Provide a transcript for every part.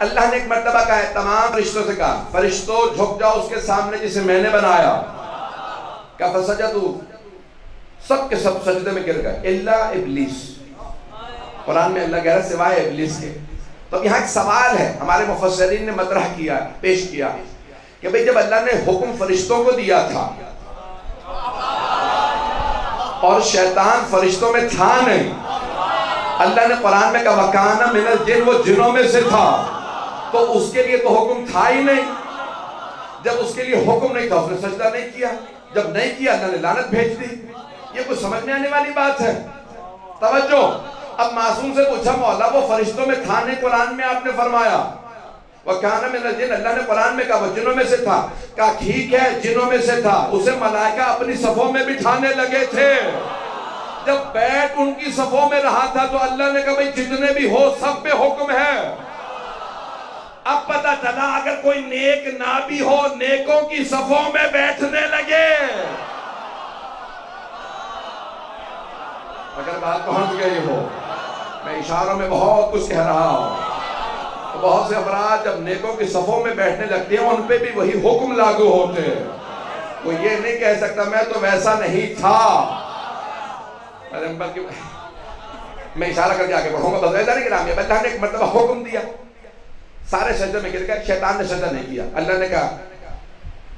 اللہ نے ایک مرتبہ کہا ہے، تمام فرشتوں سے کہا فرشتوں جھک جاؤ اس کے سامنے جسے میں نے بنایا، کہا فسجدوا، سب کے سب سجدے میں گر گئے الا ابلیس۔ قرآن میں اللہ کہہ رہا ہے سوائے ابلیس کے۔ تو یہاں ایک سوال ہے، ہمارے مفسرین نے مطرح کیا، پیش کیا کہ بھئی جب اللہ نے حکم فرشتوں کو دیا تھا اور شیطان فرشتوں میں تھا نہیں، اللہ نے قرآن میں کہا وَكَانَ مِنَ الْجِنِّ، وہ جنوں میں سے تھا، تو اس کے لیے تو حکم تھا ہی نہیں۔ جب اس کے لیے حکم نہیں تھا اس نے سجدہ نہیں کیا، جب نہیں کیا اللہ نے لعنت بھیج دی۔ یہ کوئی سمجھنے آنے والی بات ہے؟ توجہ، اب معصوم سے پوچھا مولا وہ فرشتوں میں تھا نہیں، قرآن میں آپ نے فرمایا وَكَانَ مِنَ الْجِنِّ، اللہ نے قرآن میں کہا وہ جنوں میں سے تھا، کہا ٹھیک ہے جنوں میں سے تھا، اسے ملائکہ اپنی صفوں میں بٹھانے لگے تھے، جب بیٹھ ان کی صفوں میں رہا تھا تو اللہ نے کہا بھئی جتنے بھی ہو سب پہ حکم ہے۔ اب پتہ چلا اگر کوئی نیک نہ بھی ہو نیکوں کی صفوں میں بیٹھنے لگے، اگر بات پہنچ گئی ہو، میں اشاروں میں بہت کچھ کہہ رہا ہوں، بہت سے افراد جب نیکوں کی صفوں میں بیٹھنے لگتے ہیں ان پہ بھی وہی حکم لاگو ہوتے ہیں۔ وہ یہ نہیں کہہ سکتا میں تو ویسا نہیں تھا، میں اشارہ کر کے آگے بڑھوں گا۔ بس ایسا نہیں کہ اللہ نے ایک مرتبہ حکم دیا، سارے سجدے میں گر گئے، شیطان نے سجدہ نہیں کیا۔ اللہ نے کہا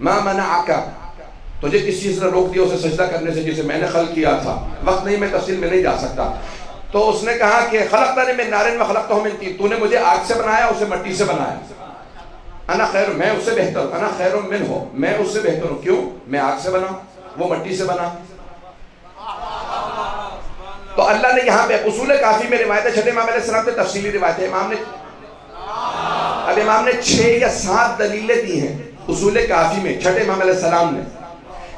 ما منعک، تجھے کس چیز نے روک دیا اسے سجدہ کرنے سے جسے میں نے خلق کیا تھا؟ وقت نہیں، میں تفصیل میں نہیں جا سکتا۔ تو اس نے کہا کہ خلقتنی من نار وخلقتہ من طین، تو نے مجھے آگ سے بنایا اسے مٹی سے بنایا، انا خیر، میں اس سے بہتر ہوں، انا خیر منہ، میں اس سے بہتر ہوں، کیوں؟ میں آگ سے بنا وہ مٹی سے بنا۔ تو اللہ نے یہاں پہ اصول کافی میں روایت ہے، چھٹے امام علیہ السلام سے تفصیلی روایت ہے، امام نے 6 یا 7 دلیلیں دی ہیں اصول کافی میں، چھٹے امام علیہ السلام نے۔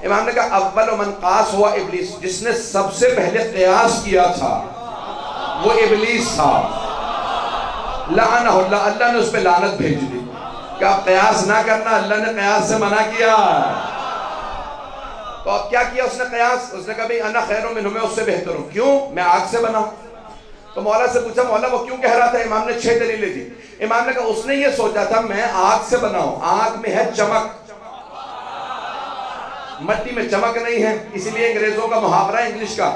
امام نے کہا اول من قاس ہوا ابلیس، جس نے سب سے پہلے قیاس کیا تھا وہ ابلیس تھا، لعنہ اللہ، اللہ نے اس پہ لعنت بھیج دی کہ آپ قیاس نہ کرنا، اللہ نے قیاس سے منع کیا۔ تو اب کیا کیا اس نے قیاس؟ اس نے کہا بھئی انا خیر منہ، میں اس سے بہتر ہوں، کیوں؟ میں آگ سے بنا۔ تو مولا سے پوچھا مولا وہ کیوں کہہ رہا تھا؟ امام نے 6 دلیلیں دی۔ امام نے کہا اس نے یہ سوچا تھا میں آگ سے بناؤں، آگ میں ہے چمک، مٹی میں چمک نہیں ہے، اسی لیے انگریزوں کا محاورہ انگلش کا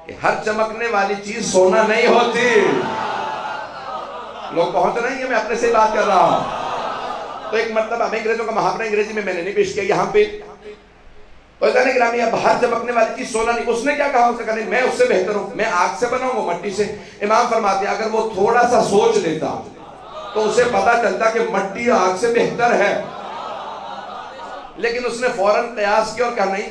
کہ ہر چمکنے والی چیز سونا نہیں ہوتی۔ لوگ پہنچ رہے ہیں، میں اپنے سے بات کر رہا ہوں۔ تو ایک مرتبہ میں انگریزوں کا محاورہ انگریزی میں نے نہیں پیش کیا یہاں پہ، تو اتنے گرامی اب ہر چمکنے والی چیز سونا نہیں۔ اس نے کیا کہا؟ اس نے کہا نہیں میں اس سے بہتر ہوں، میں آگ سے بناؤں وہ مٹی سے۔ امام فرماتے ہیں اگر وہ تھوڑا سا سوچ لیتا تو اسے پتا چلتا کہ مٹی آگ سے بہتر ہے، لیکن اس نے فوراً قیاس کیا اور کہا نہیں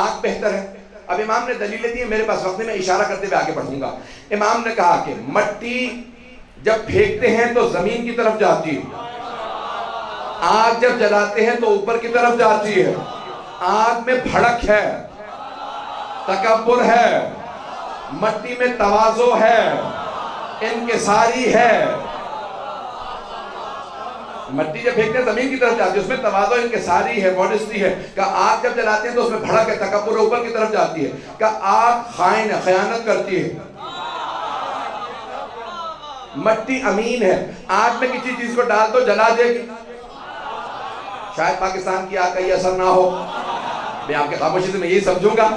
آگ بہتر ہے۔ اب امام نے دلیلیں دی، میرے پاس وقت میں اشارہ کرتے ہوئے آگے بڑھوں گا۔ امام نے کہا کہ مٹی جب پھینکتے ہیں تو زمین کی طرف جاتی ہے، آگ جب جلاتے ہیں تو اوپر کی طرف جاتی ہے۔ آگ میں بھڑک ہے، تکبر ہے، مٹی میں تواضع ہے، انکساری ہے۔ مٹی جب پھینکتے ہیں زمین کی طرف جاتی ہے، اس میں تواضع انکساری ہے، ماڈسٹی ہے۔ کہ آگ جب جلاتے ہیں تو اس میں بھڑک ہے، تکبر اوپر کی طرف جاتی ہے۔ کہ آگ خائن ہے، خیانت کرتی ہے، مٹی امین ہے، آگ میں کسی چیز کو ڈال دو جلا دے گی۔ شاید پاکستان کی آگ کا یہ اثر نہ ہو، میں آپ کے خاموشی سے میں یہی سمجھوں گا۔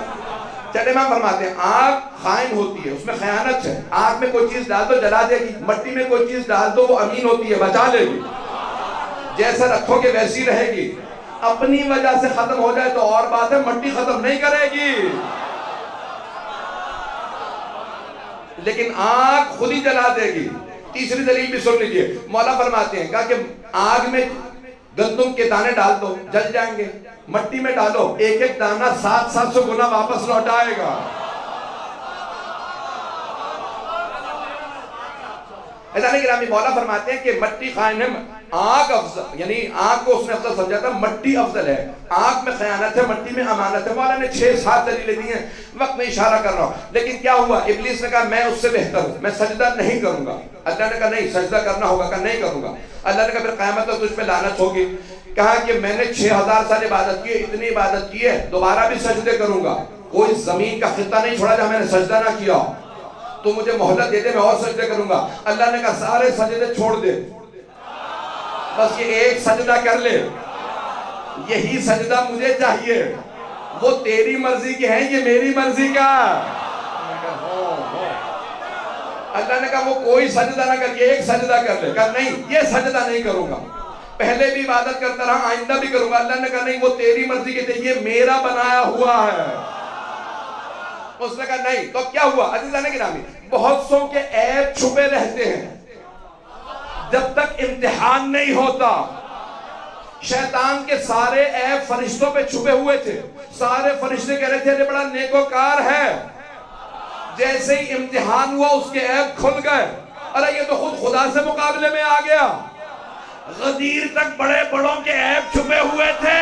چلے امام فرماتے ہیں آگ خائن ہوتی ہے، اس میں خیانت ہے، آگ میں کوئی چیز ڈال دو جلا دے گی، مٹی میں کوئی چیز ڈال دو وہ امین ہوتی ہے، بچا لے گی، جیسا رکھو گے ویسی رہے گی۔ اپنی وجہ سے ختم ہو جائے تو اور بات ہے، مٹی ختم نہیں کرے گی، لیکن آگ خود ہی جلا دے گی۔ تیسری دلیل بھی سن لیجئے، مولا فرماتے ہیں کہا کہ آگ میں گندم کے دانے ڈال دو جل جائیں گے، مٹی میں ڈالو ایک ایک دانہ 700 گنا واپس لوٹ آئے گا۔ ایسا گرامی مولا فرماتے ہیں کہ مٹی خائن ہے، آگ افضل، یعنی آگ کو اس نے افضل سمجھا تھا، مٹی افضل ہے، آگ میں خیانت ہے، مٹی میں امانت ہے۔ مولا نے 6-7 دلیلیں دی ہیں، وقت میں اشارہ کر رہا ہوں۔ لیکن کیا ہوا؟ ابلیس نے کہا میں اس سے بہتر ہوں، میں سجدہ نہیں کروں گا۔ اللہ نے کہا نہیں سجدہ کرنا ہوگا، کہا نہیں کروں گا۔ اللہ نے کہا پھر قیامت تو تجھ پہ لعنت ہوگی۔ کہا کہ میں نے 6000 سال عبادت کی ہے، اتنی عبادت کی ہے، دوبارہ بھی سجدے کروں گا، کوئی زمین کا خطہ نہیں چھوڑا جہاں میں نے سجدہ نہ کیا، تو مجھے مہلت دے دے میں اور سجدے کروں گا۔ اللہ نے کہا سارے سجدے چھوڑ دے، بس یہ ایک سجدہ کر لے، یہی سجدہ مجھے چاہیے، وہ تیری مرضی کے ہیں، یہ میری مرضی کا۔ اللہ نے کہا وہ کوئی سجدہ نہ کر، یہ ایک سجدہ کر لے۔ کہا نہیں، یہ سجدہ نہیں کروں گا، پہلے بھی عبادت کرتا رہا، آئندہ بھی کروں گا۔ اللہ نے کہا نہیں، وہ تیری مرضی کے تھے، یہ میرا بنایا ہوا ہے۔ اس نے کہا نہیں، تو کیا ہوا؟ عزیزان گرامی، بہت سو کے عیب چھپے رہتے ہیں جب تک امتحان نہیں ہوتا۔ شیطان کے سارے عیب فرشتوں پہ چھپے ہوئے تھے، سارے فرشتے کہہ رہے تھے یہ بڑا نیکوکار ہے، جیسے ہی امتحان ہوا اس کے عیب کھل گئے۔ ارے یہ تو خود خدا سے مقابلے میں آ گیا۔ غدیر تک بڑے بڑوں کے عیب چھپے ہوئے تھے۔